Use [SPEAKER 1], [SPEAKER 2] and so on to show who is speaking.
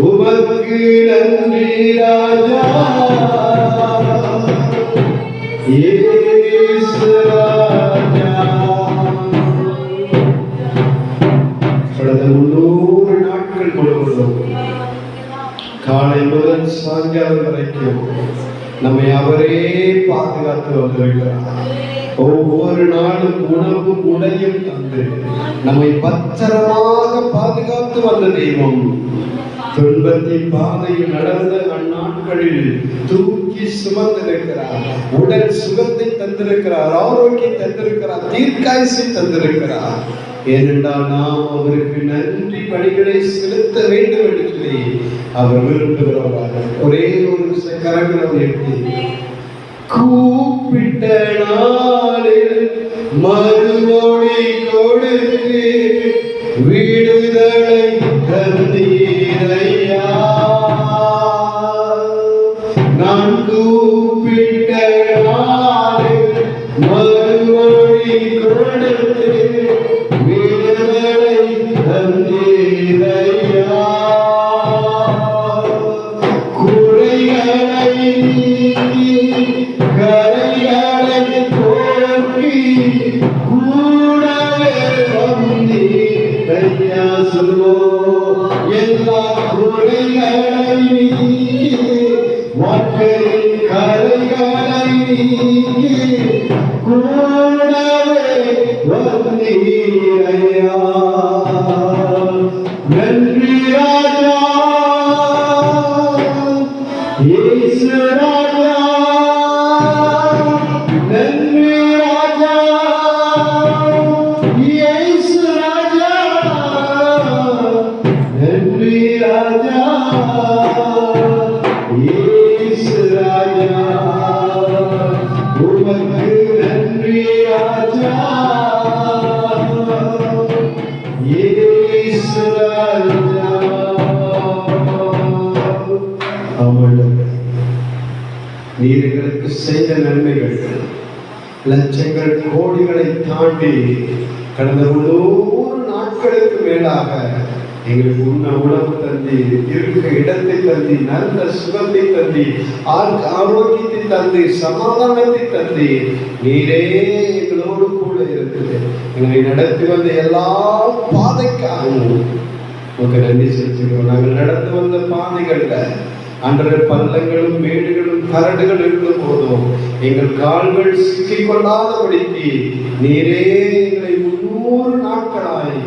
[SPEAKER 1] உமக்கு நன்றி ராஜா இயேசு ராஜா. கடந்த 300 நாட்கள் முழுவதும் காலை முதல் சாயங்காலம் வரைக்கும் நம்மை அவரே பாதுகாத்து வந்திருக்கிறார். ஒவ்வொரு நாளும் உணவும் உடையும் தந்து நம்மை பத்திரமாக பாதுகாத்து வந்த தெய்வம் துன்பத்தின் பாதையில் நடந்த அந்நாட்களில் தூக்கி சுமந்திருக்கிறார். உடல் சுகத்தை தந்திருக்கிறார், ஆரோக்கியம் தந்திருக்கிறார், தீர்க்காயசை தந்திருக்கிறார். ஏனென்றால் நாம் அவருக்கு நன்றி பணிகளை செலுத்த வேண்டும் என்று சொல்லி அவர் விரும்புகிறவர். ஒரே ஒரு கரங்களை உயர்த்தி கூப்பிட்ட நாளில் மறுமொழி கொடுத்து விடுதலை தந்தீரையா. நான் கூப்பிட்ட நாளில் மறுமொழி கொடுத்து விடுதலை தந்தீரையா. குறைகளை கரைகளை போக்கி கூடவே வந்தீரையா. சொல்லுவோம், எல்லா குறைகளை நீக்கி வாழ்க்கை கரைகளை நீக்கி கூடவே வந்தீரையா. நன்றி ராஜா இயேசு ராஜா. நன்றி ராஜா இயேசு ராஜா. நன்றி ராஜா இயேசு ராஜா. உமக்கு நன்றி ராஜா இயேசு ராஜா. நீர் எங்களுக்கு செய்த நன்மைகள் லட்சங்கள் கோடிகளை தாண்டி கடந்த 100 நாட்களுக்கு மேலாக எங்களுக்கு உணவு தந்தி, இருக்க இடத்தை தந்தி, நல்ல சுகத்தை தந்தி, ஆரோக்கியத்தை தந்தி, சமாதானத்தை தந்தி, நீரே எங்களோடு கூட இருக்குது. எங்களை நடத்தி வந்த எல்லா பாதைக்காகவும் உங்களுக்கு நன்றி செலுத்துகிறோம். நாங்கள் நடந்து வந்த பாதைகள்ல அன்றைய பள்ளங்களும் மேடுகளும் கரடுகள் இருக்கும் போதும் எங்கள் கால்கள் சிக்கிக்கொள்ளாதபடிக்கு நீரே எங்களை 300 நாட்களாய்